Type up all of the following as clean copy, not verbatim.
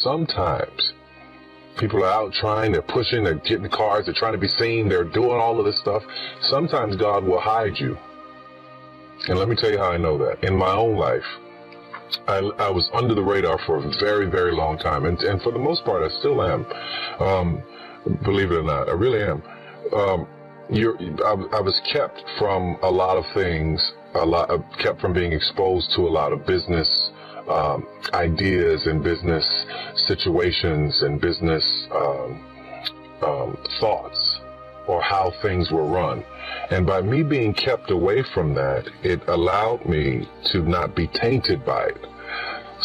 sometimes people are out trying, they're pushing, they're getting cars, they're trying to be seen, they're doing all of this stuff. Sometimes God will hide you. And let me tell you how I know that. In my own life, I was under the radar for a very, very long time. And for the most part, I still am. Believe it or not, I really am. I was kept from a lot of things, kept from being exposed to a lot of business ideas and business situations and business thoughts, or how things were run. And by me being kept away from that, it allowed me to not be tainted by it.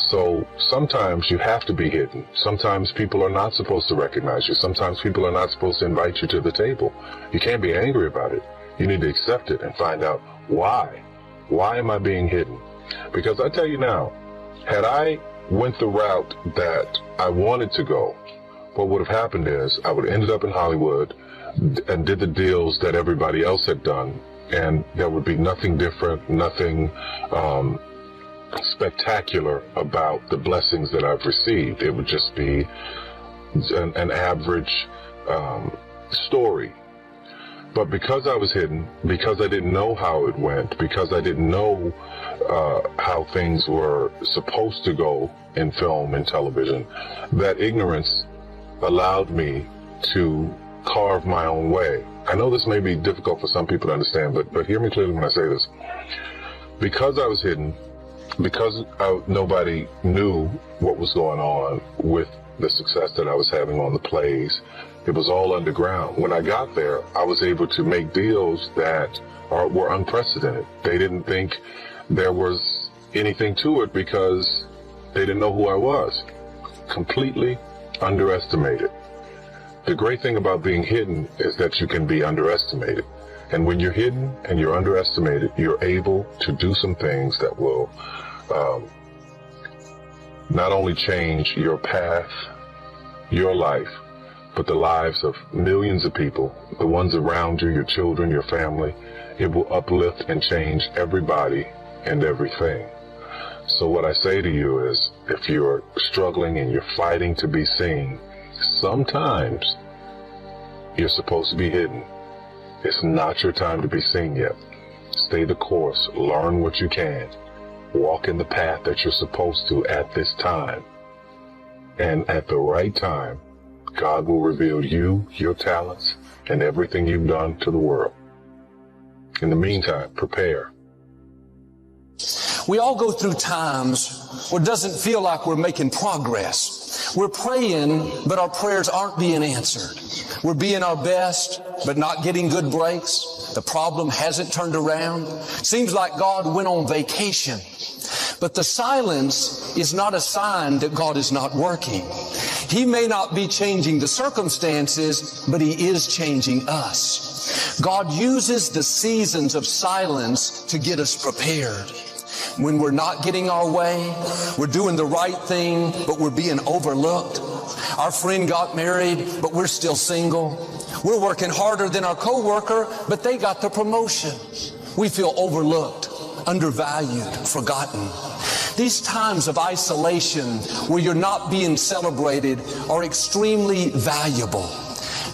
So sometimes you have to be hidden. Sometimes people are not supposed to recognize you. Sometimes people are not supposed to invite you to the table. You can't be angry about it. You need to accept it and find out why. Why am I being hidden? Because I tell you now, had I went the route that I wanted to go, what would have happened is I would have ended up in Hollywood and did the deals that everybody else had done, and there would be nothing different, nothing spectacular about the blessings that I've received. It would just be an average story. But because I was hidden, because I didn't know how it went, because I didn't know how things were supposed to go in film and television, that ignorance allowed me to carve my own way. I know this may be difficult for some people to understand, but hear me clearly when I say this. Because I was hidden, because nobody knew what was going on with the success that I was having on the plays, it was all underground. When I got there, I was able to make deals that were unprecedented. They didn't think there was anything to it because they didn't know who I was. Completely underestimated. The great thing about being hidden is that you can be underestimated. And when you're hidden and you're underestimated, you're able to do some things that will not only change your path, your life, but the lives of millions of people, the ones around you, your children, your family. It will uplift and change everybody and everything. So what I say to you is, if you're struggling and you're fighting to be seen, sometimes you're supposed to be hidden. It's not your time to be seen yet. Stay the course. Learn what you can. Walk in the path that you're supposed to at this time. And at the right time, God will reveal you, your talents, and everything you've done to the world. In the meantime, prepare. We all go through times where it doesn't feel like we're making progress. We're praying, but our prayers aren't being answered. We're being our best, but not getting good breaks. The problem hasn't turned around. Seems like God went on vacation. But the silence is not a sign that God is not working. He may not be changing the circumstances, but He is changing us. God uses the seasons of silence to get us prepared. When we're not getting our way, we're doing the right thing, but we're being overlooked. Our friend got married, but we're still single. We're working harder than our coworker, but they got the promotion. We feel overlooked, undervalued, forgotten. These times of isolation where you're not being celebrated are extremely valuable.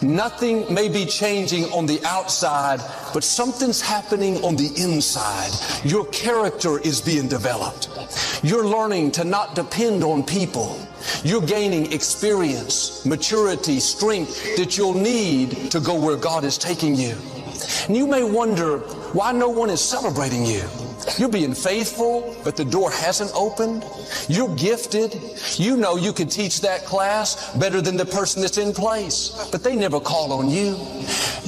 Nothing may be changing on the outside, but something's happening on the inside. Your character is being developed. You're learning to not depend on people. You're gaining experience, maturity, strength that you'll need to go where God is taking you. And you may wonder why no one is celebrating you. You're being faithful, but the door hasn't opened. You're gifted. You know you can teach that class better than the person that's in place, but they never call on you.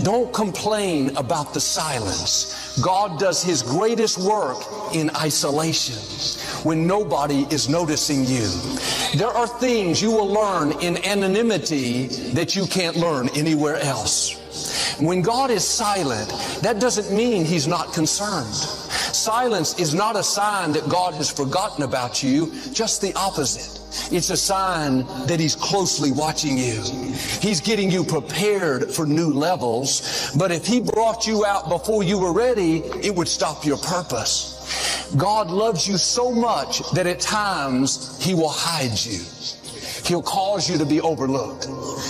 Don't complain about the silence. God does His greatest work in isolation, when nobody is noticing you. There are things you will learn in anonymity that you can't learn anywhere else. When God is silent, that doesn't mean He's not concerned. Silence is not a sign that God has forgotten about you, just the opposite. It's a sign that He's closely watching you. He's getting you prepared for new levels, but if He brought you out before you were ready, it would stop your purpose. God loves you so much that at times He will hide you. He'll cause you to be overlooked.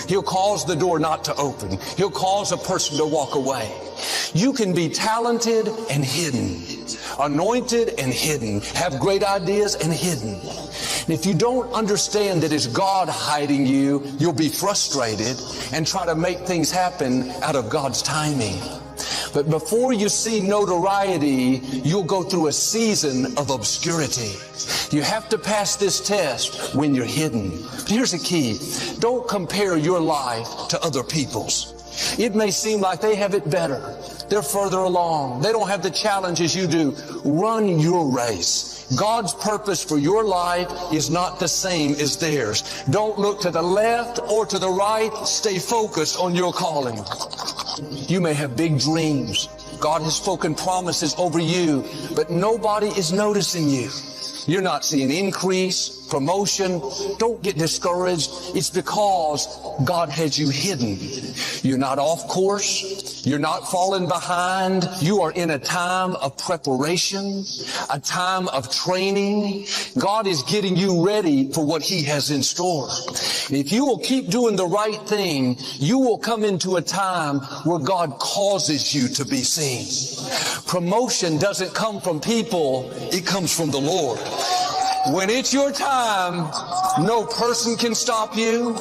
He'll cause the door not to open. He'll cause a person to walk away. You can be talented and hidden, anointed and hidden, have great ideas and hidden. And if you don't understand that it's God hiding you, you'll be frustrated and try to make things happen out of God's timing. But before you see notoriety, you'll go through a season of obscurity. You have to pass this test when you're hidden. But here's the key. Don't compare your life to other people's. It may seem like they have it better. They're further along. They don't have the challenges you do. Run your race. God's purpose for your life is not the same as theirs. Don't look to the left or to the right. Stay focused on your calling. You may have big dreams. God has spoken promises over you, but nobody is noticing you. You're not seeing increase, promotion. Don't get discouraged. It's because God has you hidden. You're not off course. You're not falling behind. You are in a time of preparation, a time of training. God is getting you ready for what He has in store. If you will keep doing the right thing, you will come into a time where God causes you to be seen. Promotion doesn't come from people. It comes from the Lord. When it's your time, no person can stop you,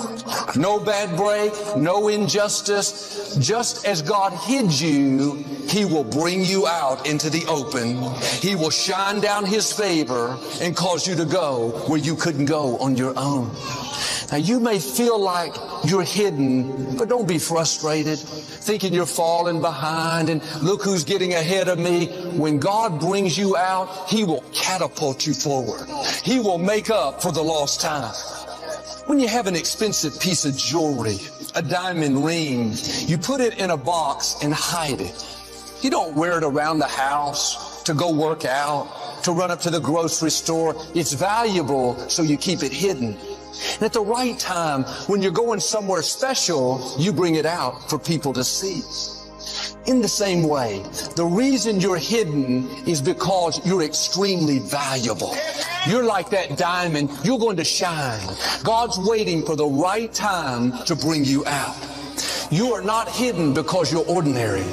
no bad break, no injustice. Just as God hid you, He will bring you out into the open. He will shine down His favor and cause you to go where you couldn't go on your own. Now, you may feel like you're hidden, but don't be frustrated, thinking you're falling behind and look who's getting ahead of me. When God brings you out, He will catapult you forward. He will make up for the lost time. When you have an expensive piece of jewelry, a diamond ring, you put it in a box and hide it. You don't wear it around the house to go work out, to run up to the grocery store. It's valuable, so you keep it hidden. And at the right time, when you're going somewhere special, you bring it out for people to see. In the same way, the reason you're hidden is because you're extremely valuable. You're like that diamond. You're going to shine. God's waiting for the right time to bring you out. You are not hidden because you're ordinary.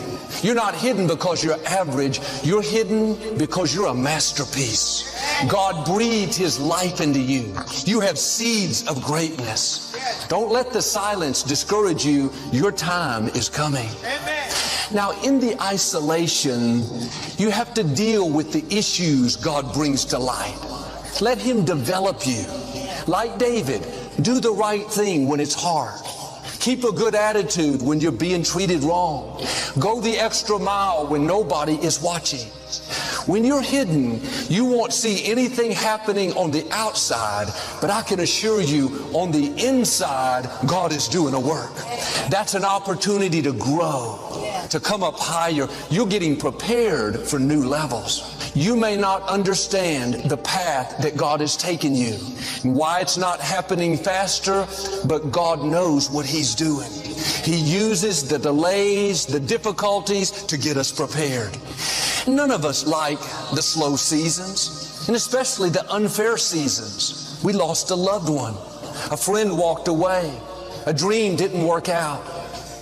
You're not hidden because you're average. You're hidden because you're a masterpiece. God breathed His life into you. You have seeds of greatness. Don't let the silence discourage you. Your time is coming. Now, in the isolation, you have to deal with the issues God brings to light. Let Him develop you. Like David, do the right thing when it's hard. Keep a good attitude when you're being treated wrong. Go the extra mile when nobody is watching. When you're hidden, you won't see anything happening on the outside, but I can assure you, on the inside, God is doing a work. That's an opportunity to grow, to come up higher. You're getting prepared for new levels. You may not understand the path that God has taken you and why it's not happening faster, but God knows what He's doing. He uses the delays, the difficulties to get us prepared. None of us like the slow seasons, and especially the unfair seasons. We lost a loved one. A friend walked away. A dream didn't work out.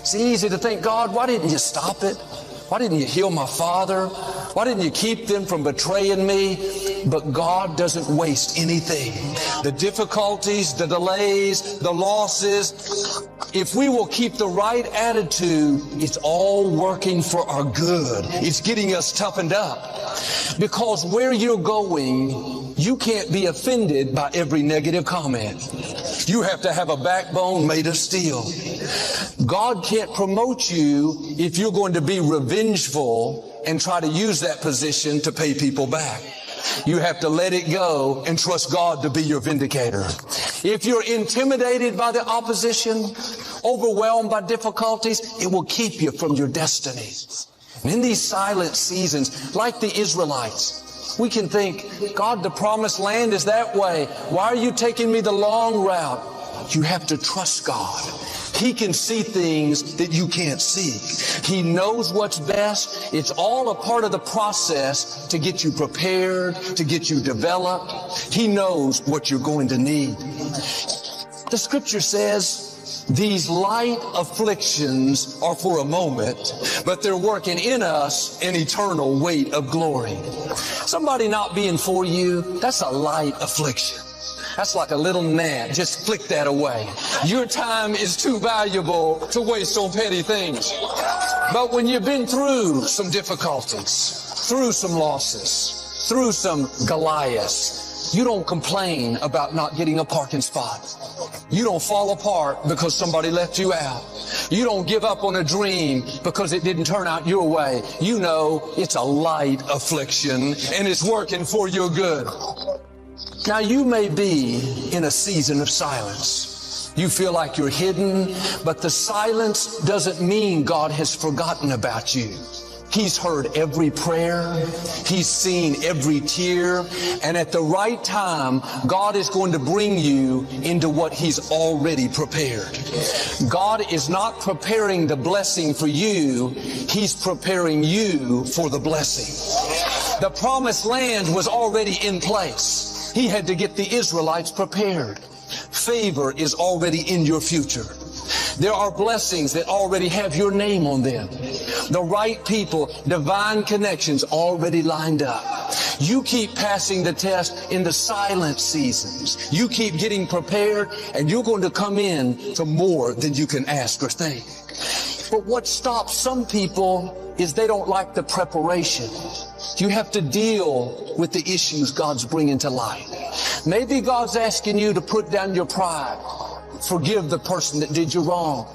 It's easy to think, God, why didn't you stop it? Why didn't you heal my father? Why didn't you keep them from betraying me? But God doesn't waste anything. The difficulties, the delays, the losses, if we will keep the right attitude, it's all working for our good. It's getting us toughened up. Because where you're going, you can't be offended by every negative comment. You have to have a backbone made of steel. God can't promote you if you're going to be revengeful and try to use that position to pay people back. You have to let it go and trust God to be your vindicator. If you're intimidated by the opposition, overwhelmed by difficulties, it will keep you from your destiny. And in these silent seasons, like the Israelites, we can think, God, the promised land is that way. Why are you taking me the long route? You have to trust God. He can see things that you can't see. He knows what's best. It's all a part of the process to get you prepared, to get you developed. He knows what you're going to need. The the scripture says these light afflictions are for a moment, but they're working in us an eternal weight of glory. Somebody not being for you, that's a light affliction. That's like a little gnat. Just flick that away. Your time is too valuable to waste on petty things. But when you've been through some difficulties, through some losses, through some Goliaths, you don't complain about not getting a parking spot. You don't fall apart because somebody left you out. You don't give up on a dream because it didn't turn out your way. You know it's a light affliction and it's working for your good. Now you may be in a season of silence. You feel like you're hidden, but the silence doesn't mean God has forgotten about you. He's heard every prayer. He's seen every tear. And at the right time, God is going to bring you into what He's already prepared. God is not preparing the blessing for you. He's preparing you for the blessing. The promised land was already in place. He had to get the Israelites prepared. Favor is already in your future. There are blessings that already have your name on them. The right people, divine connections already lined up. You keep passing the test in the silent seasons. You keep getting prepared, and you're going to come in to more than you can ask or think. But what stops some people is they don't like the preparation. You have to deal with the issues God's bringing to light. Maybe God's asking you to put down your pride, forgive the person that did you wrong,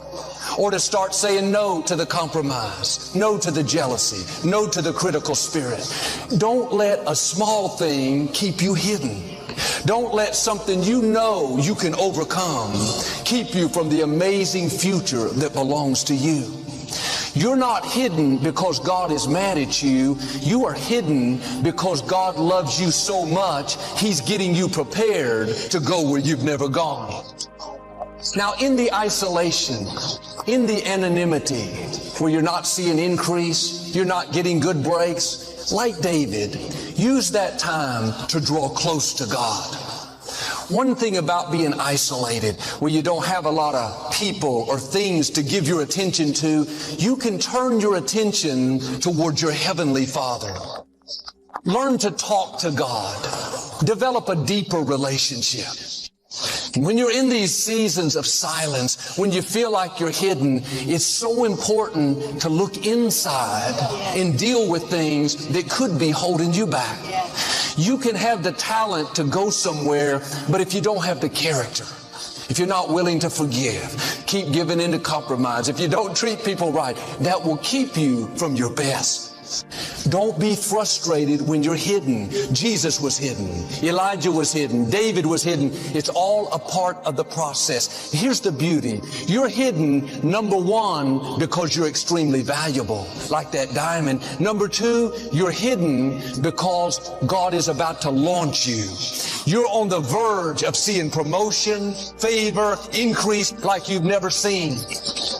or to start saying no to the compromise, no to the jealousy, no to the critical spirit. Don't let a small thing keep you hidden. Don't let something you know you can overcome keep you from the amazing future that belongs to you. You're not hidden because God is mad at you. You are hidden because God loves you so much, He's getting you prepared to go where you've never gone. Now, in the isolation, in the anonymity, where you're not seeing increase, you're not getting good breaks, like David, use that time to draw close to God. One thing about being isolated, where you don't have a lot of people or things to give your attention to, you can turn your attention towards your Heavenly Father. Learn to talk to God. Develop a deeper relationship. When you're in these seasons of silence, when you feel like you're hidden, it's so important to look inside and deal with things that could be holding you back. You can have the talent to go somewhere, but if you don't have the character, if you're not willing to forgive, keep giving in to compromise, if you don't treat people right, that will keep you from your best. Don't be frustrated when you're hidden. Jesus was hidden. Elijah was hidden. David was hidden. It's all a part of the process. Here's the beauty. You're hidden, number one, because you're extremely valuable, like that diamond. Number two, you're hidden because God is about to launch you. You're on the verge of seeing promotion, favor, increase like you've never seen.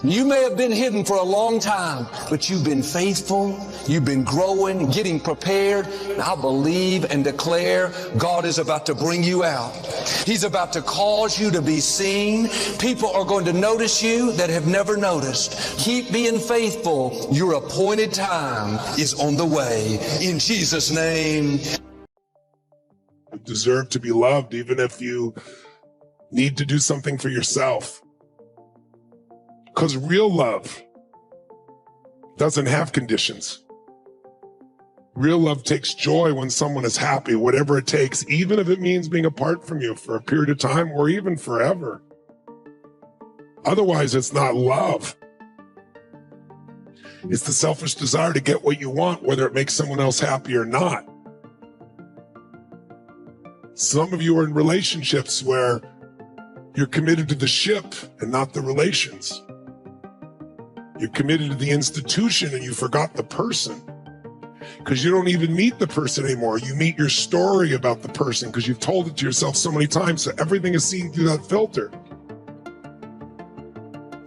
You may have been hidden for a long time, but you've been faithful. You've been growing, getting prepared. And I believe and declare God is about to bring you out. He's about to cause you to be seen. People are going to notice you that have never noticed. Keep being faithful. Your appointed time is on the way. In Jesus' name. You deserve to be loved, even if you need to do something for yourself. Because real love doesn't have conditions. Real love takes joy when someone is happy, whatever it takes, even if it means being apart from you for a period of time or even forever. Otherwise, it's not love. It's the selfish desire to get what you want, whether it makes someone else happy or not. Some of you are in relationships where you're committed to the ship and not the relations. You're committed to the institution and you forgot the person. Because you don't even meet the person anymore. You meet your story about the person because you've told it to yourself so many times, so everything is seen through that filter.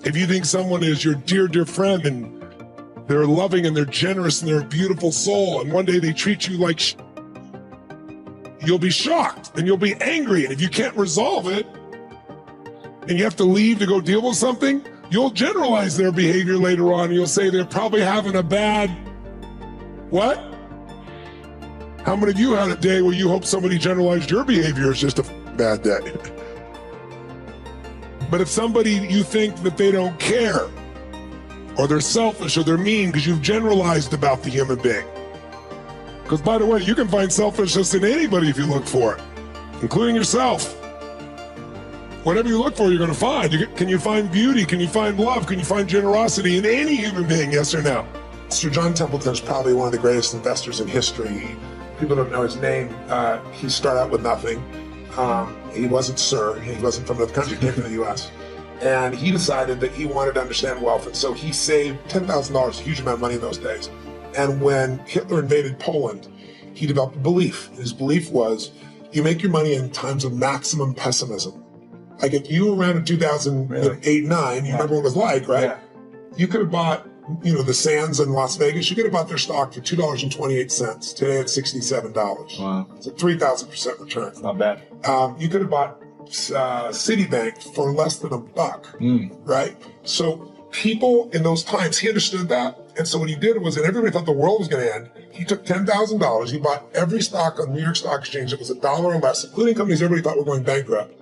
If you think someone is your dear, dear friend and they're loving and they're generous and they're a beautiful soul, and one day they treat you like you'll be shocked and you'll be angry. And if you can't resolve it, and you have to leave to go deal with something, you'll generalize their behavior later on. You'll say they're probably having a bad, what? How many of you had a day where you hope somebody generalized your behavior as just a bad day? But if somebody, you think that they don't care, or they're selfish, or they're mean because you've generalized about the human being. Because by the way, you can find selfishness in anybody if you look for it, including yourself. Whatever you look for, you're going to find. Can you find beauty? Can you find love? Can you find generosity in any human being, yes or no? Sir John Templeton's probably one of the greatest investors in history. People don't know his name. He started out with nothing. He wasn't Sir. He wasn't from the country. He came from the U.S. And he decided that he wanted to understand wealth. And so he saved $10,000, a huge amount of money in those days. And when Hitler invaded Poland, he developed a belief. His belief was, you make your money in times of maximum pessimism. Like if you were around in 2008, 9, you remember what it was like, right? Yeah. You could have bought, the Sands in Las Vegas, you could have bought their stock for $2.28. Today it's $67. Wow. It's a 3,000% return. It's not bad. You could have bought Citibank for less than $1, right? So people in those times, he understood that. And so what he did was, and everybody thought the world was going to end, he took $10,000, he bought every stock on the New York Stock Exchange that was $1 or less, including companies everybody thought were going bankrupt.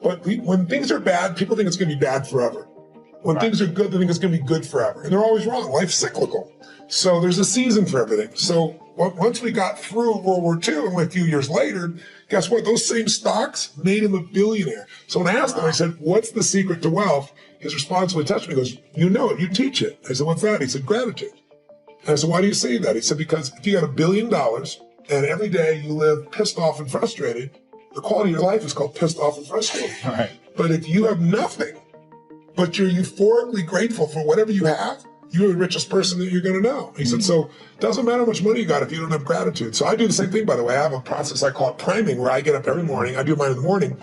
But when things are bad, people think it's going to be bad forever. When things are good, they think it's going to be good forever. And they're always wrong. Life's cyclical. So there's a season for everything. So once we got through World War II and a few years later, guess what? Those same stocks made him a billionaire. So when I asked him, I said, what's the secret to wealth? His response when he touched me, he goes, you know it, you teach it. I said, what's that? He said, gratitude. And I said, why do you say that? He said, because if you got $1 billion and every day you live pissed off and frustrated, the quality of your life is called pissed off and frustrated. All right. But if you have nothing, but you're euphorically grateful for whatever you have, you're the richest person that you're going to know. He said, so it doesn't matter how much money you got if you don't have gratitude. So I do the same thing, by the way. I have a process I call it priming, where I get up every morning. I do mine in the morning.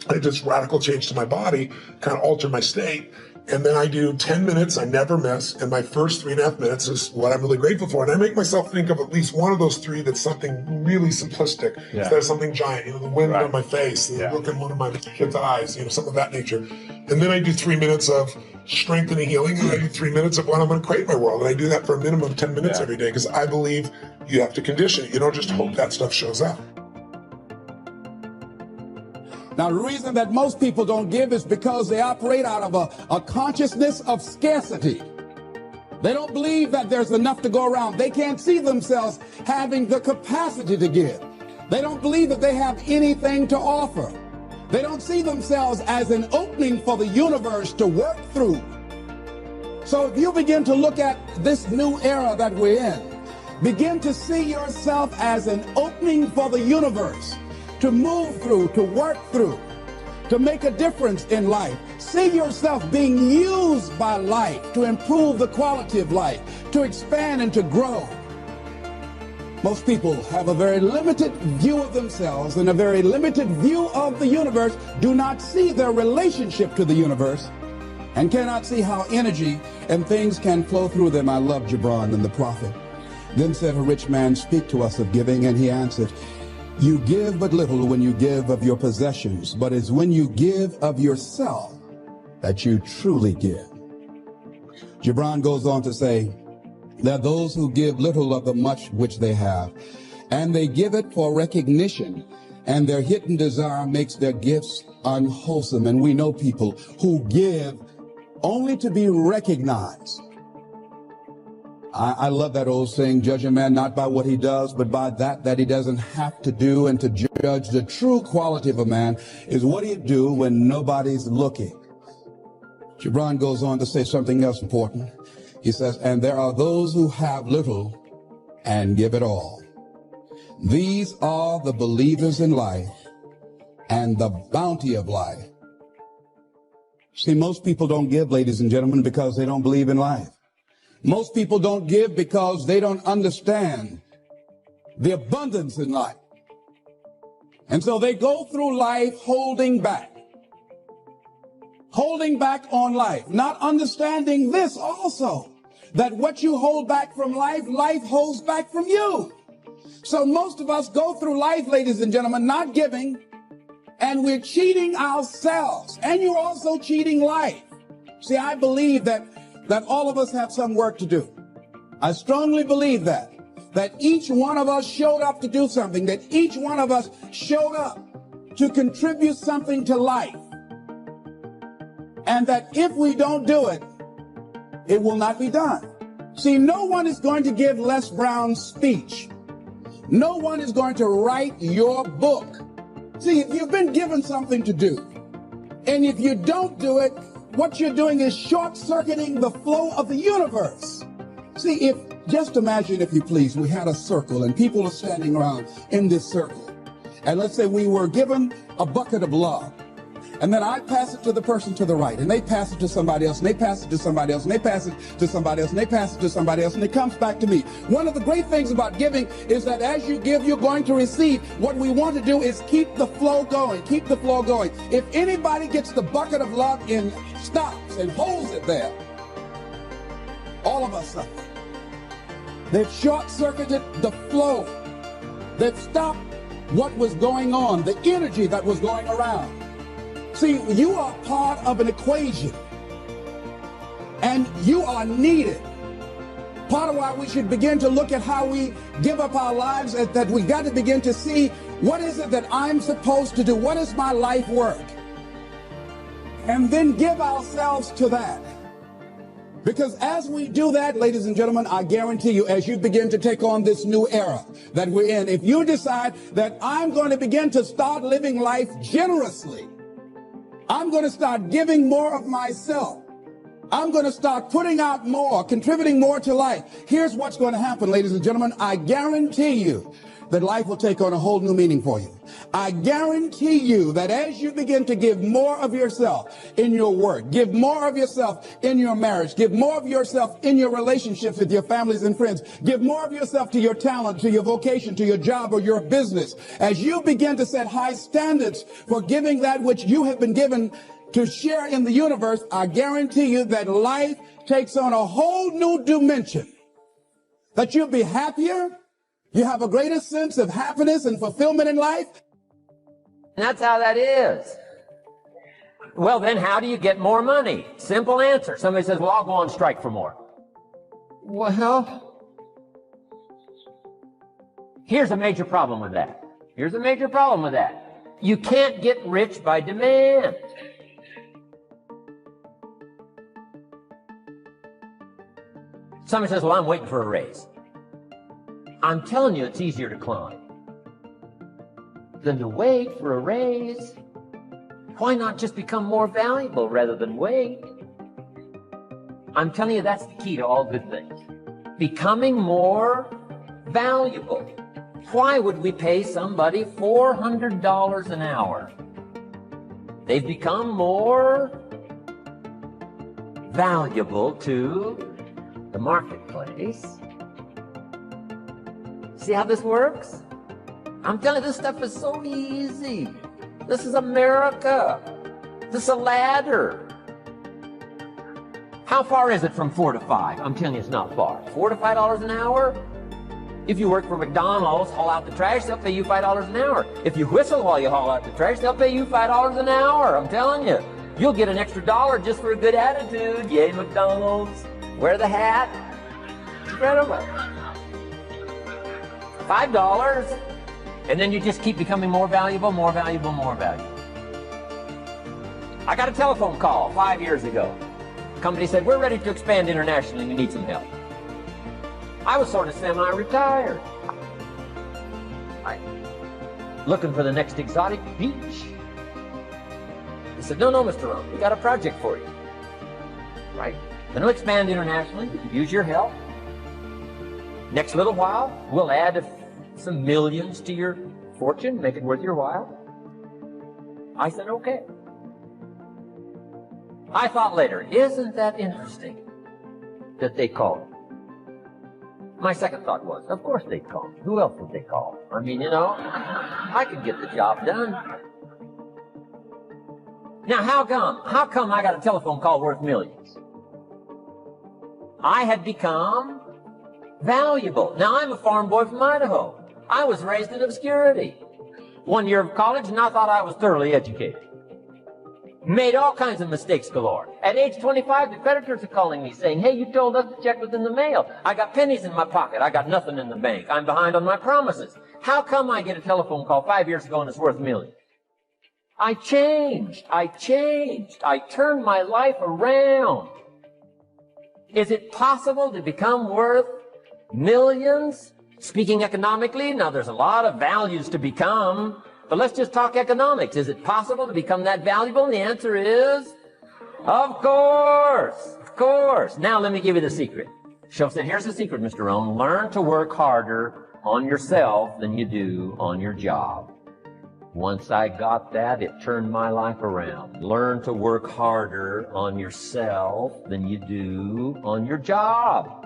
I do this radical change to my body, kind of alter my state. And then I do 10 minutes, I never miss. And my first 3.5 minutes is what I'm really grateful for. And I make myself think of at least one of those three that's something really simplistic instead of something giant. The wind on my face, the look in one of my kids' eyes, something of that nature. And then I do 3 minutes of strength and healing, and I do 3 minutes of what I'm going to create in my world. And I do that for a minimum of 10 minutes every day, because I believe you have to condition it. You don't just hope that stuff shows up. Now, the reason that most people don't give is because they operate out of a consciousness of scarcity. They don't believe that there's enough to go around. They can't see themselves having the capacity to give. They don't believe that they have anything to offer. They don't see themselves as an opening for the universe to work through. So if you begin to look at this new era that we're in, begin to see yourself as an opening for the universe to move through, to work through, to make a difference in life. See yourself being used by life to improve the quality of life, to expand and to grow. Most people have a very limited view of themselves and a very limited view of the universe, do not see their relationship to the universe, and cannot see how energy and things can flow through them. I love Gibran and the prophet. Then said a rich man, speak to us of giving, and he answered, you give but little when you give of your possessions, but it's when you give of yourself that you truly give. Gibran goes on to say, there are those who give little of the much which they have, and they give it for recognition, and their hidden desire makes their gifts unwholesome. And we know people who give only to be recognized. I love that old saying, judge a man not by what he does, but by that he doesn't have to do. And to judge the true quality of a man is what he'd do when nobody's looking. Gibran goes on to say something else important. He says, and there are those who have little and give it all. These are the believers in life and the bounty of life. See, most people don't give, ladies and gentlemen, because they don't believe in life. Most people don't give because they don't understand the abundance in life. And so they go through life holding back on life, not understanding this also, that what you hold back from life, life holds back from you. So most of us go through life, ladies and gentlemen, not giving And we're cheating ourselves. And you're also cheating life. See, I believe that all of us have some work to do. I strongly believe that each one of us showed up to do something, that each one of us showed up to contribute something to life. And that if we don't do it, it will not be done. See, no one is going to give Les Brown's speech. No one is going to write your book. See, if you've been given something to do, and if you don't do it, what you're doing is short-circuiting the flow of the universe. See, just imagine, if you please, we had a circle and people are standing around in this circle. And let's say we were given a bucket of love. And then I pass it to the person to the right, and they pass it to somebody else, and they pass it to somebody else, and they pass it to somebody else, and they pass it to somebody else, and it comes back to me. One of the great things about giving is that as you give, you're going to receive. What we want to do is keep the flow going, keep the flow going. If anybody gets the bucket of love and stops and holds it there, all of us suffer. They've short-circuited the flow. They've stopped what was going on, the energy that was going around. See, you are part of an equation, and you are needed. Part of why we should begin to look at how we give up our lives is that we got to begin to see, what is it that I'm supposed to do? What is my life work? And then give ourselves to that. Because as we do that, ladies and gentlemen, I guarantee you, as you begin to take on this new era that we're in, if you decide that I'm going to begin to start living life generously, I'm going to start giving more of myself, I'm going to start putting out more, contributing more to life, here's what's going to happen, ladies and gentlemen. I guarantee you that life will take on a whole new meaning for you. I guarantee you that as you begin to give more of yourself in your work, give more of yourself in your marriage, give more of yourself in your relationships with your families and friends, give more of yourself to your talent, to your vocation, to your job or your business, as you begin to set high standards for giving that which you have been given to share in the universe, I guarantee you that life takes on a whole new dimension, that you'll be happier. You have a greater sense of happiness and fulfillment in life. And that's how that is. Well, then how do you get more money? Simple answer. Somebody says, well, I'll go on strike for more. Well, here's a major problem with that. Here's a major problem with that. You can't get rich by demand. Somebody says, well, I'm waiting for a raise. I'm telling you, it's easier to climb than to wait for a raise. Why not just become more valuable rather than wait? I'm telling you, that's the key to all good things. Becoming more valuable. Why would we pay somebody $400 an hour? They've become more valuable to the marketplace. See how this works? I'm telling you, this stuff is so easy. This is America. This is a ladder. How far is it from 4 to 5? I'm telling you, it's not far. $4 to $5 an hour? If you work for McDonald's, haul out the trash, they'll pay you $5 an hour. If you whistle while you haul out the trash, they'll pay you $5 an hour. I'm telling you. You'll get an extra $1 just for a good attitude. Yay, McDonald's. Wear the hat. Incredible. $5, and then you just keep becoming more valuable, more valuable, more valuable. I got a telephone call 5 years ago. The company said, we're ready to expand internationally, we need some help. I was sort of semi-retired. Looking for the next exotic beach. They said, no, Mr. Rohn, we got a project for you. Right? Going to expand internationally, we could use your help. Next little while, we'll add some millions to your fortune, make it worth your while. I said, okay. I thought later, isn't that interesting that they called? My second thought was, of course they'd call. Who else would they call? I mean, you know, I could get the job done. Now, how come I got a telephone call worth millions? I had become valuable. Now, I'm a farm boy from Idaho. I was raised in obscurity. 1 year of college, and I thought I was thoroughly educated. Made all kinds of mistakes galore. At age 25, the creditors are calling me saying, hey, you told us the check was in the mail. I got pennies in my pocket. I got nothing in the bank. I'm behind on my promises. How come I get a telephone call 5 years ago and it's worth millions? I changed. I turned my life around. Is it possible to become worth millions? Speaking economically, now there's a lot of values to become. But let's just talk economics. Is it possible to become that valuable? And the answer is, of course, of course. Now let me give you the secret. Shoaff said, here's the secret, Mr. Rohn. Learn to work harder on yourself than you do on your job. Once I got that, it turned my life around. Learn to work harder on yourself than you do on your job.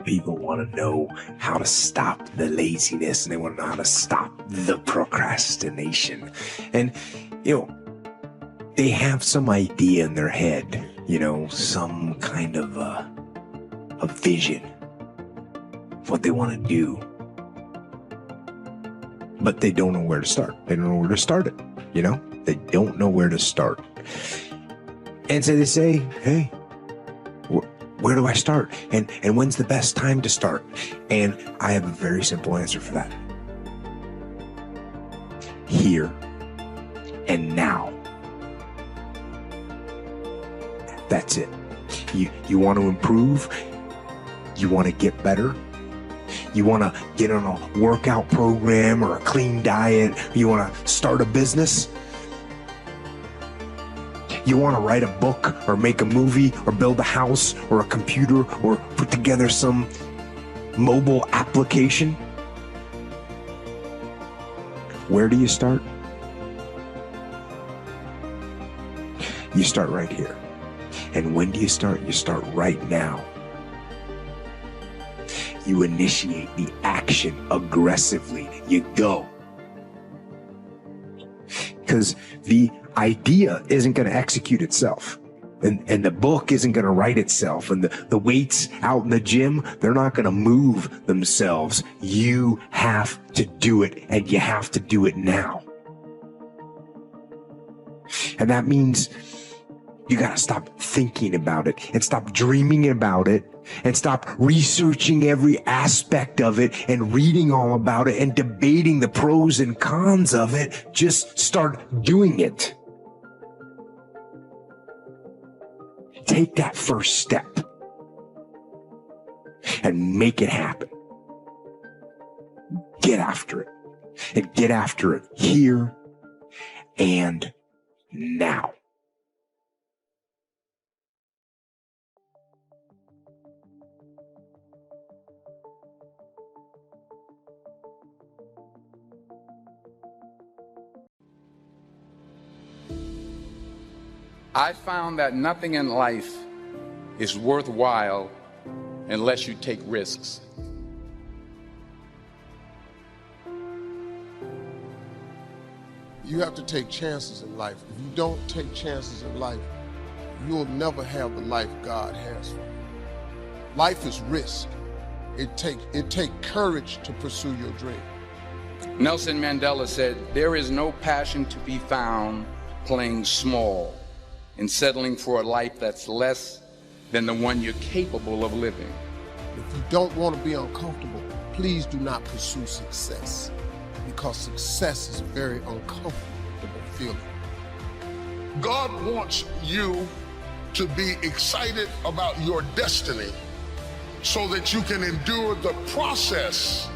People want to know how to stop the laziness, and they want to know how to stop the procrastination. And, they have some idea in their head, some kind of a vision of what they want to do. But they don't know where to start. They don't know where to start it, They don't know where to start. And so they say, hey, where do I start? And when's the best time to start? And I have a very simple answer for that. Here and now. That's it. You want to improve? You want to get better? You want to get on a workout program or a clean diet? You want to start a business? You want to write a book or make a movie or build a house or a computer or put together some mobile application? Where do you start? You start right here. And when do you start? You start right now. You initiate the action aggressively. You go. Because the idea isn't going to execute itself. And the book isn't going to write itself. And the weights out in the gym, they're not going to move themselves. You have to do it, and you have to do it now. And that means you got to stop thinking about it and stop dreaming about it and stop researching every aspect of it and reading all about it and debating the pros and cons of it. Just start doing it. Take that first step and make it happen. Get after it, and get after it here and now. I found that nothing in life is worthwhile unless you take risks. You have to take chances in life. If you don't take chances in life, you'll never have the life God has for you. Life is risk. It takes courage to pursue your dream. Nelson Mandela said, "There is no passion to be found playing small and settling for a life that's less than the one you're capable of living." If you don't want to be uncomfortable, please do not pursue success, because success is a very uncomfortable feeling. God wants you to be excited about your destiny so that you can endure the process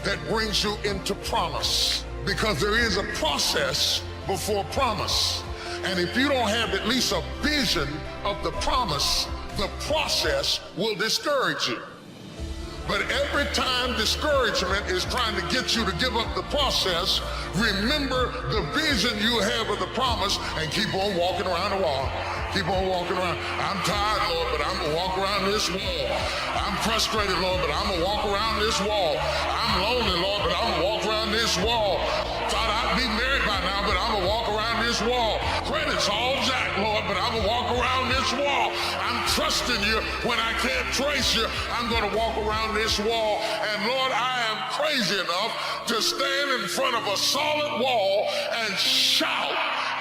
that brings you into promise, because there is a process before promise. And if you don't have at least a vision of the promise, the process will discourage you. But every time discouragement is trying to get you to give up the process, remember the vision you have of the promise and keep on walking around the wall. Keep on walking around. I'm tired, Lord, but I'm gonna walk around this wall. I'm frustrated, Lord, but I'm gonna walk around this wall. I'm lonely, Lord, but I'm gonna walk around this wall. Thought I'd be married by now, but I'm gonna walk around this wall. Credit's all jacked, Lord, but I'm gonna walk around this wall. I'm trusting you when I can't trace you. I'm gonna walk around this wall. And Lord, I am crazy enough to stand in front of a solid wall and shout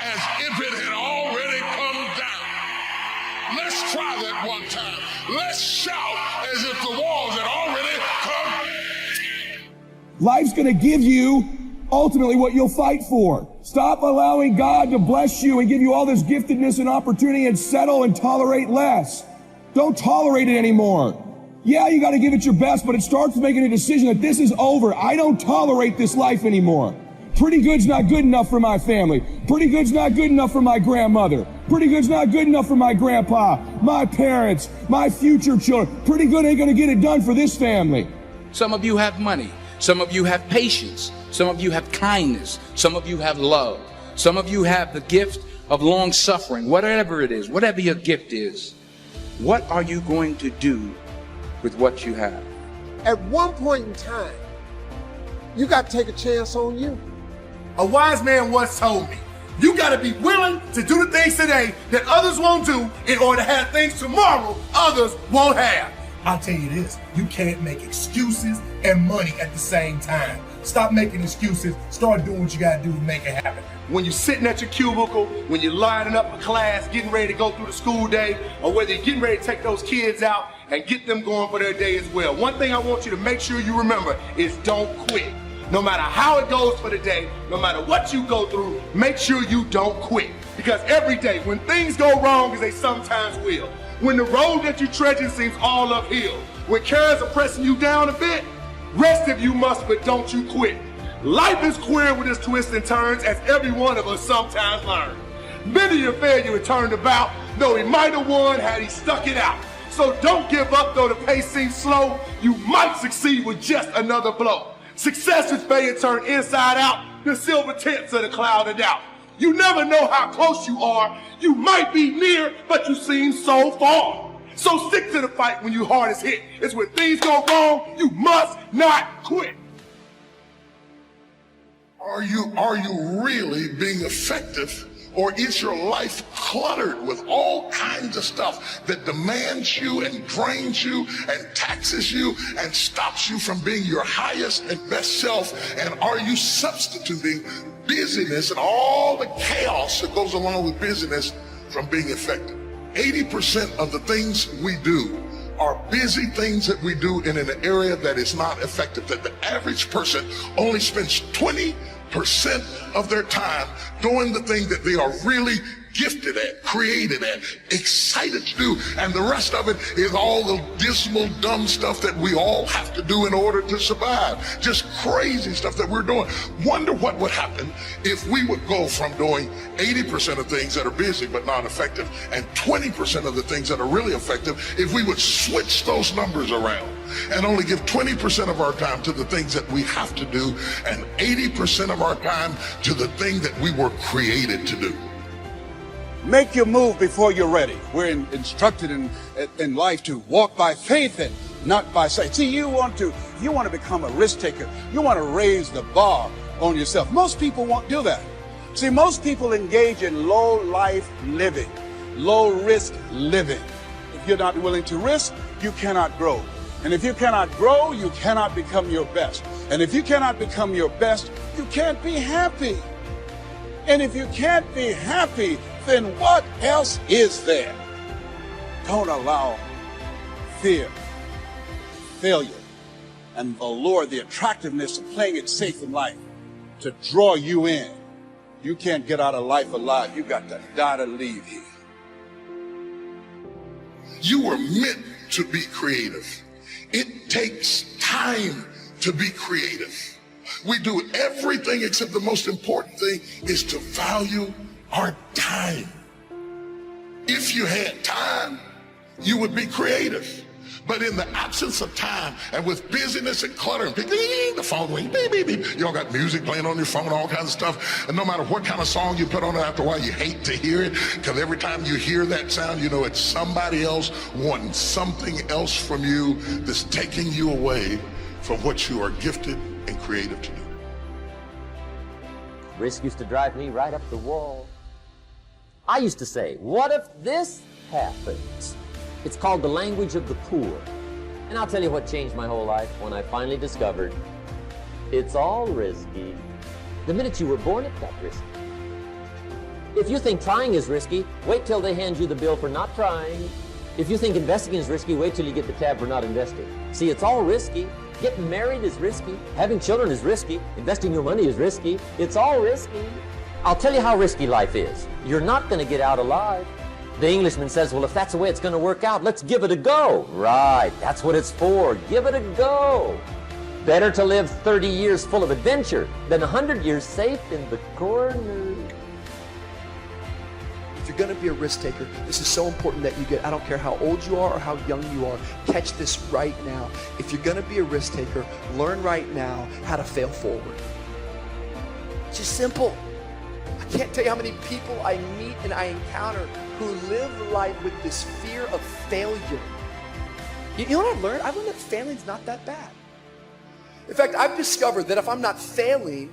as if it had already come down. Let's try that one time. Let's shout as if the walls had already come down. Life's going to give you ultimately what you'll fight for. Stop allowing God to bless you and give you all this giftedness and opportunity and settle and tolerate less. Don't tolerate it anymore. Yeah, you got to give it your best, but it starts with making a decision that this is over. I don't tolerate this life anymore. Pretty good's not good enough for my family. Pretty good's not good enough for my grandmother. Pretty good's not good enough for my grandpa, my parents, my future children. Pretty good ain't going to get it done for this family. Some of you have money. Some of you have patience. Some of you have kindness. Some of you have love. Some of you have the gift of long suffering. Whatever it is, whatever your gift is, what are you going to do with what you have? At one point in time, you got to take a chance on you. A wise man once told me, you got to be willing to do the things today that others won't do in order to have things tomorrow others won't have. I'll tell you this, you can't make excuses and money at the same time. Stop making excuses, start doing what you got to do to make it happen. When you're sitting at your cubicle, when you're lining up for class, getting ready to go through the school day, or whether you're getting ready to take those kids out and get them going for their day as well. One thing I want you to make sure you remember is don't quit. No matter how it goes for the day, no matter what you go through, make sure you don't quit. Because every day, when things go wrong, as they sometimes will, when the road that you're treading seems all uphill, when cares are pressing you down a bit, rest if you must, but don't you quit. Life is queer with its twists and turns, as every one of us sometimes learn. Many of your failure turned about, though he might have won had he stuck it out. So don't give up, though the pace seems slow. You might succeed with just another blow. Success is failure turned inside out, the silver tips of the cloud of doubt. You never know how close you are. You might be near, but you seem so far. So stick to the fight when your heart is hit. It's when things go wrong, you must not quit. Are you really being effective, or is your life cluttered with all kinds of stuff that demands you and drains you and taxes you and stops you from being your highest and best self? And are you substituting busyness and all the chaos that goes along with busyness from being effective? 80% of the things we do are busy things that we do in an area that is not effective, that the average person only spends 20% of their time doing the thing that they are really gifted at, created at, excited to do, and the rest of it is all the dismal, dumb stuff that we all have to do in order to survive. Just crazy stuff that we're doing. Wonder what would happen if we would go from doing 80% of things that are busy but not effective and 20% of the things that are really effective if we would switch those numbers around and only give 20% of our time to the things that we have to do and 80% of our time to the thing that we were created to do. Make your move before you're ready. We're instructed in life to walk by faith and not by sight. See, you want to become a risk taker. You want to raise the bar on yourself. Most people won't do that. See, most people engage in low life living, low risk living. If you're not willing to risk, you cannot grow. And if you cannot grow, you cannot become your best. And if you cannot become your best, you can't be happy. And if you can't be happy, then what else is there? Don't allow fear, failure, and the allure, the attractiveness of playing it safe in life to draw you in. You can't get out of life alive. You got to die to leave here. You were meant to be creative. It takes time to be creative. We do everything except the most important thing is to value our time. If you had time, you would be creative. But in the absence of time and with busyness and clutter and the phone ring, beep, beep, beep. You all got music playing on your phone, all kinds of stuff. And no matter what kind of song you put on it, after a while you hate to hear it, because every time you hear that sound, you know it's somebody else wanting something else from you that's taking you away from what you are gifted and creative to do. Risk used to drive me right up the wall. I used to say, what if this happens? It's called the language of the poor. And I'll tell you what changed my whole life when I finally discovered It's all risky. The minute you were born, it got risky. If you think trying is risky, wait till they hand you the bill for not trying. If you think investing is risky, wait till you get the tab for not investing. See, it's all risky. Getting married is risky. Having children is risky. Investing your money is risky. It's all risky. I'll tell you how risky life is. You're not going to get out alive. The Englishman says, well, if that's the way it's going to work out, let's give it a go. Right, that's what it's for. Give it a go. Better to live 30 years full of adventure than 100 years safe in the corner. If you're going to be a risk taker, this is so important that you get, I don't care how old you are or how young you are, catch this right now. If you're going to be a risk taker, learn right now how to fail forward. It's just simple. I can't tell you how many people I meet and I encounter who live life with this fear of failure. You know what I've learned? I've learned that failing's not that bad. In fact, I've discovered that if I'm not failing,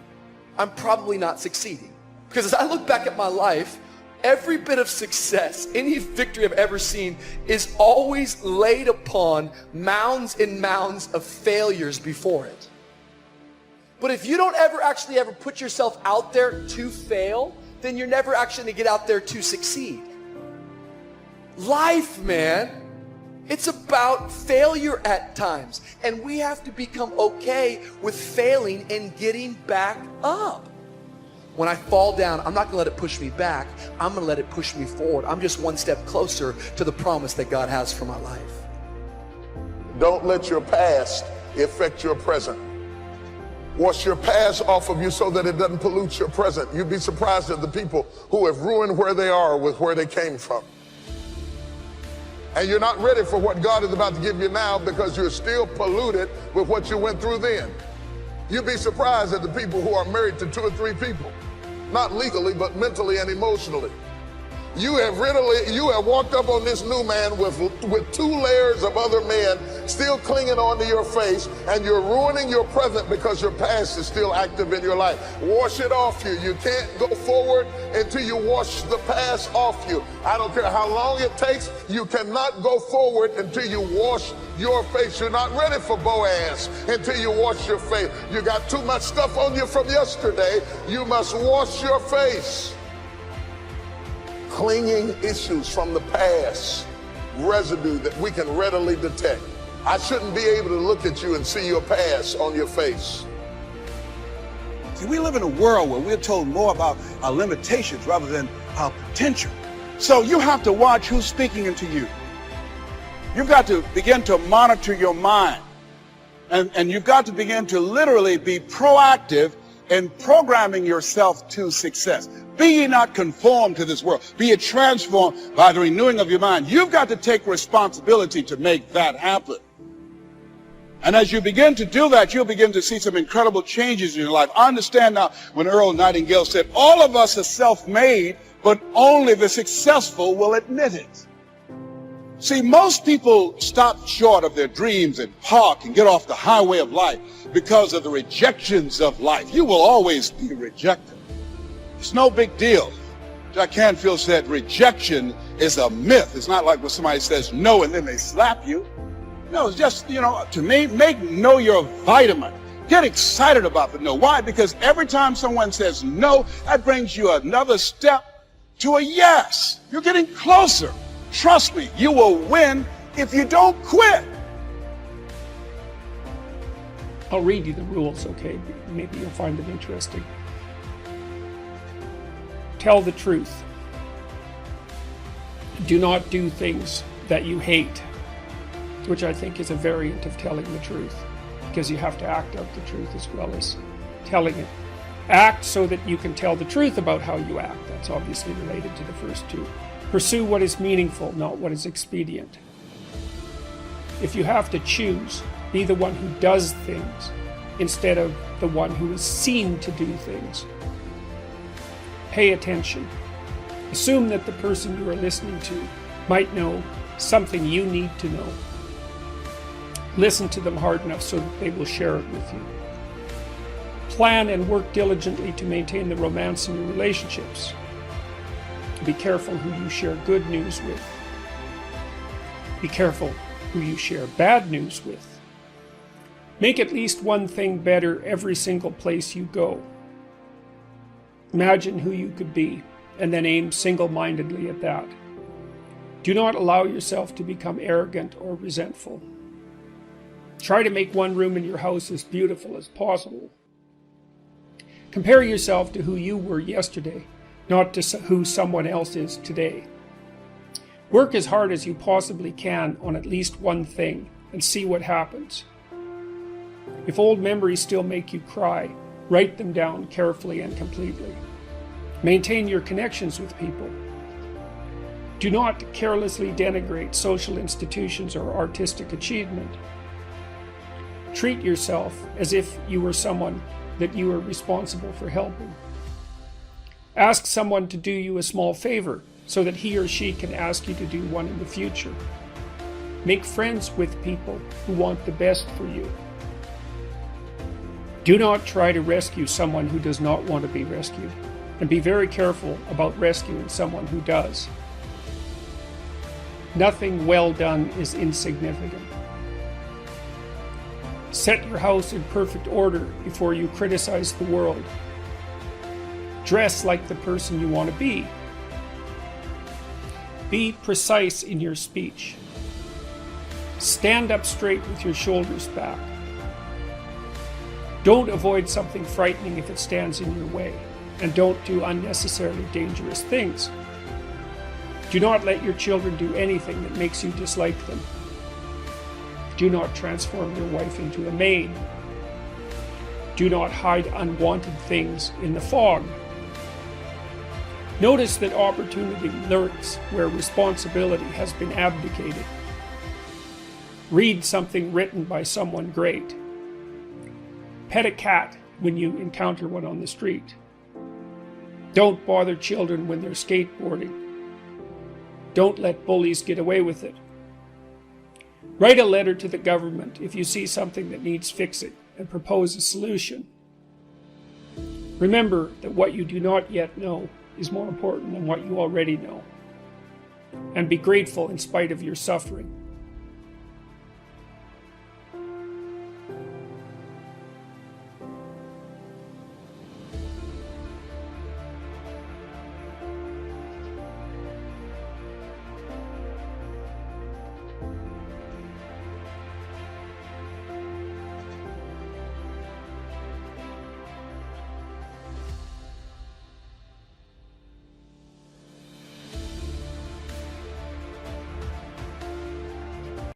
I'm probably not succeeding. Because as I look back at my life, every bit of success, any victory I've ever seen is always laid upon mounds and mounds of failures before it. But if you don't ever put yourself out there to fail, then you're never actually going to get out there to succeed. Life, man, it's about failure at times. And we have to become okay with failing and getting back up. When I fall down, I'm not going to let it push me back. I'm going to let it push me forward. I'm just one step closer to the promise that God has for my life. Don't let your past affect your present. Wash your past off of you so that it doesn't pollute your present. You'd be surprised at the people who have ruined where they are with where they came from. And you're not ready for what God is about to give you now because you're still polluted with what you went through then. You'd be surprised at the people who are married to 2 or 3 people. Not legally, but mentally and emotionally. You have walked up on this new man with 2 layers of other men still clinging onto your face, and you're ruining your present because your past is still active in your life. Wash it off you. You can't go forward until you wash the past off you. I don't care how long it takes, you cannot go forward until you wash your face. You're not ready for Boaz until you wash your face. You got too much stuff on you from yesterday. You must wash your face. Clinging issues from the past, residue that we can readily detect. I shouldn't be able to look at you and see your past on your face. See, we live in a world where we're told more about our limitations rather than our potential. So you have to watch who's speaking into you. You've got to begin to monitor your mind. And you've got to begin to literally be proactive in programming yourself to success. Be ye not conformed to this world. Be ye transformed by the renewing of your mind. You've got to take responsibility to make that happen. And as you begin to do that, you'll begin to see some incredible changes in your life. I understand now when Earl Nightingale said, all of us are self-made, but only the successful will admit it. See, most people stop short of their dreams and park and get off the highway of life because of the rejections of life. You will always be rejected. It's no big deal. Jack Canfield said rejection is a myth. It's not like when somebody says no and then they slap you. No, it's just, to me, make no your vitamin. Get excited about the no. Why? Because every time someone says no, that brings you another step to a yes. You're getting closer. Trust me, you will win if you don't quit. I'll read you the rules, okay? Maybe you'll find them interesting. Tell the truth. Do not do things that you hate, which I think is a variant of telling the truth, because you have to act out the truth as well as telling it. Act so that you can tell the truth about how you act. That's obviously related to the first 2. Pursue what is meaningful, not what is expedient. If you have to choose, be the one who does things instead of the one who is seen to do things. Pay attention. Assume that the person you are listening to might know something you need to know. Listen to them hard enough so that they will share it with you. Plan and work diligently to maintain the romance in your relationships. Be careful who you share good news with. Be careful who you share bad news with. Make at least one thing better every single place you go. Imagine who you could be, and then aim single-mindedly at that. Do not allow yourself to become arrogant or resentful. Try to make one room in your house as beautiful as possible. Compare yourself to who you were yesterday, not to who someone else is today. Work as hard as you possibly can on at least one thing and see what happens. If old memories still make you cry, write them down carefully and completely. Maintain your connections with people. Do not carelessly denigrate social institutions or artistic achievement. Treat yourself as if you were someone that you are responsible for helping. Ask someone to do you a small favor so that he or she can ask you to do one in the future. Make friends with people who want the best for you. Do not try to rescue someone who does not want to be rescued, and be very careful about rescuing someone who does. Nothing well done is insignificant. Set your house in perfect order before you criticize the world. Dress like the person you want to be. Be precise in your speech. Stand up straight with your shoulders back. Don't avoid something frightening if it stands in your way, and don't do unnecessarily dangerous things. Do not let your children do anything that makes you dislike them. Do not transform your wife into a maid. Do not hide unwanted things in the fog. Notice that opportunity lurks where responsibility has been abdicated. Read something written by someone great. Pet a cat when you encounter one on the street. Don't bother children when they're skateboarding. Don't let bullies get away with it. Write a letter to the government if you see something that needs fixing and propose a solution. Remember that what you do not yet know is more important than what you already know. And be grateful in spite of your suffering.